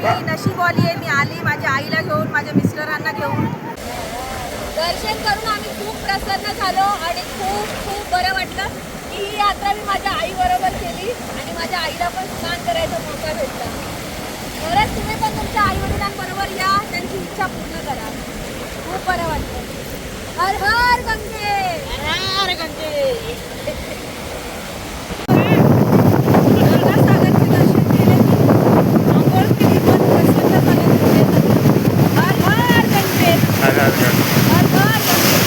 मी नशीबवाली आहे, मी आली माझ्या आईला घेऊन, माझ्या मिस्टरांना घेऊन. दर्शन करून आम्ही खूप प्रसन्न झालो आणि खूप खूप बरं वाटलं की ही यात्रा मी माझ्या आईबरोबर केली आणि माझ्या आईला पण स्नान करायचा मौका भेटला. खरंच तुम्ही पण तुमच्या आईवडिलांबरोबर या, त्यांची इच्छा पूर्ण करा. खूप बरं वाटतं. हर हर गंगे, हर हर गंगे. गंगासागरचे दर्शन केले, आंघोळ केली, मन प्रसन्न झालं. हर हर गंगे, हर हर गंगे. हर हर गंगे.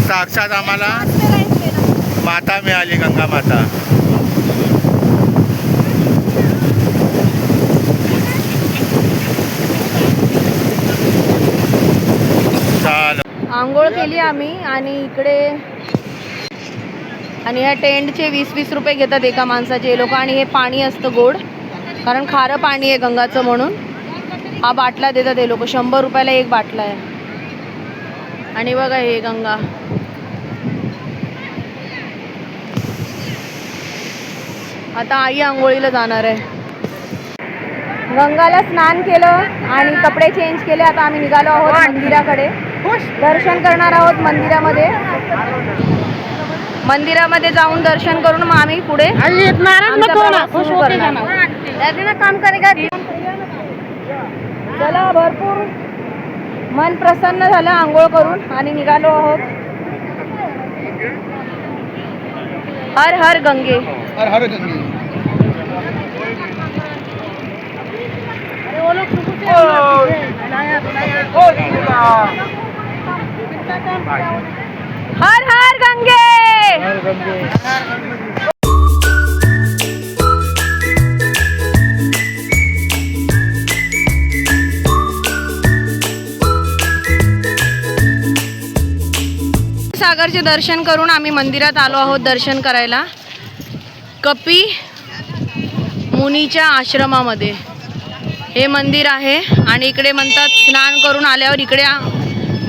साक्षात आम्हाला राहिले ना. माता मिळाली, गंगा माता. आंघोळ केली आम्ही आणि इकडे आणि ह्या टेंटचे 20-20 रुपये घेतात एका माणसाचे हे लोक. आणि हे पाणी असतं गोड, कारण खारं पाणी आहे गंगाचं म्हणून हा बाटला देतात हे लोक. 100 रुपयाला एक बाटला आहे. आणि बघा हे गंगा. आता आई आंघोळीला जाणार आहे. गंगाला स्नान केलं आणि कपडे चेंज केले. आता आम्ही निघालो आहोत मंदिराकडे. दर्शन करणार आहोत मंदिरामध्ये. मंदिरामध्ये जाऊन दर्शन करून मग आम्ही पुढे काम करेगा. चला, भरपूर मन प्रसन्न झालं आंघोळ करून आणि निघालो आहोत. हर हर गंगे, हर हर गंगे. हर हर गंगे. सागरचे दर्शन करून आम्ही मंदिरात आलो आहोत दर्शन करायला. कपी मुनीच्या आश्रमामध्ये हे मंदिर आहे. आणि इकडे म्हणतात स्नान करून आल्यावर इकडे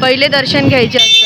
पहिले दर्शन घ्यायचे असतात.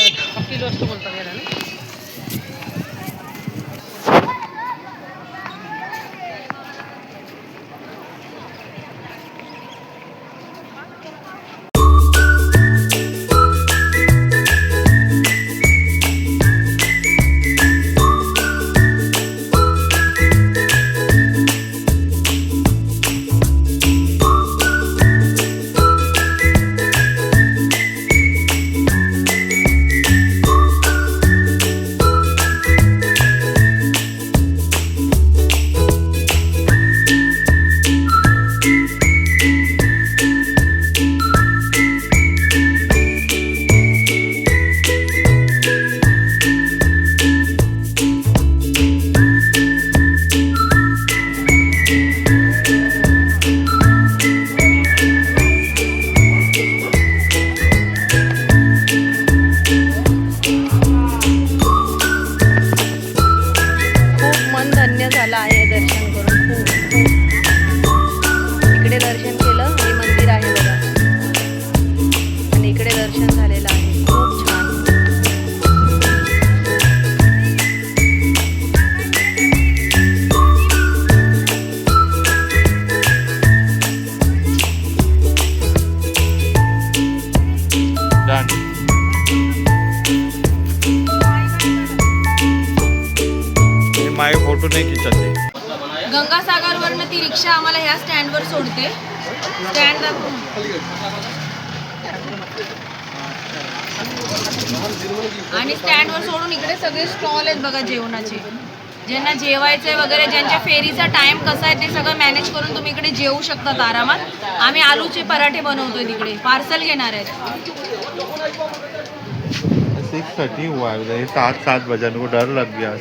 फोटो नाही खिचत. गंगासागरवरनं ती रिक्षा आम्हाला ह्या स्टँडवर सोडते. स्टँड दाखवून आणि स्टँडवर सोडून इकडे सगळे स्टॉल आहेत बघा जेवणाचे. ज्यांना जेवायचंय वगैरे, ज्यांच्या फेरीचा टाइम कसा आहे ते सगळं मॅनेज करून तुम्ही इकडे जेवू शकतात आरामात. आम्ही आलूचे पराठे बनवतोय तिकडे, पार्सल घेणार आहेत. 6:30 हुआ है, 7 बजे को डर लग गया.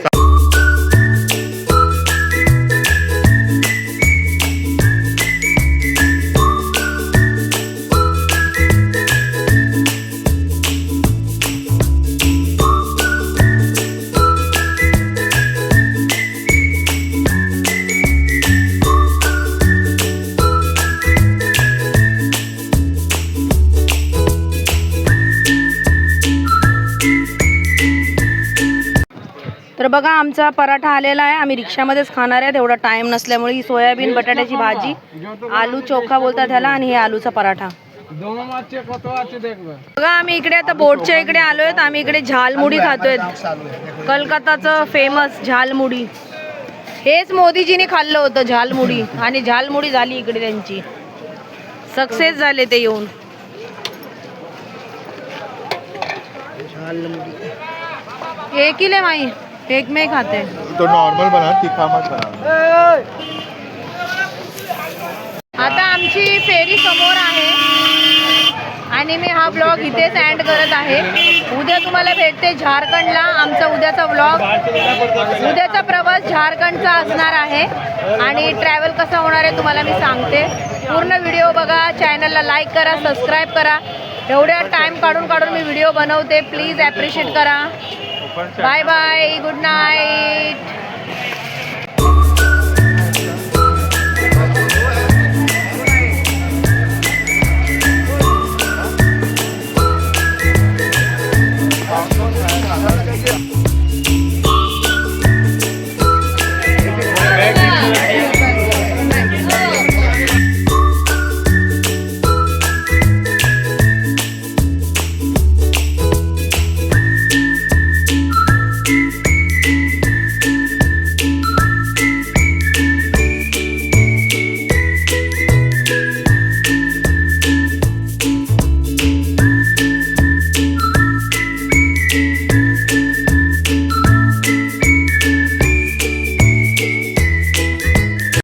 तर बघा आमचा पराठा आलेला आहे. आम्ही रिक्षामध्येच खाणार आहे, तेवढा टाइम नसल्यामुळे. ही सोयाबीन बटाट्याची भाजी, आलू चोखा बोलतात त्याला, आणि हे आलूचा पराठा. बघा आम्ही इकडे आता बोटच्या इकडे आलोय. आम्ही इकडे झालमुडी खातोय, कलकत्ताचं फेमस झालमुडी. हेच मोदीजीने खाल्लं होतं झालमुडी, आणि झालमुडी झाली इकडे त्यांची सक्सेस झाले ते येऊन. एक ही ले माई, एक में खाते. तो नॉर्मल बना, तिखा मत बना. आता आमची फेरी समोर आहे आणि मी हा ब्लॉग इथेच एंड करत आहे. उद्या तुम्हाला भेटते झारखंडला. आमचा उद्याचा ब्लॉग, उद्याचा प्रवास झारखंडचा असणार आहे आणि ट्रॅव्हल कसा होणार आहे तुम्हाला मी सांगते. पूर्ण व्हिडिओ बघा, चॅनलला लाईक करा, सबस्क्राईब करा. एवढ्या टाईम काढून मी व्हिडिओ बनवते, प्लीज ॲप्रिशिएट करा. Bye bye, good night.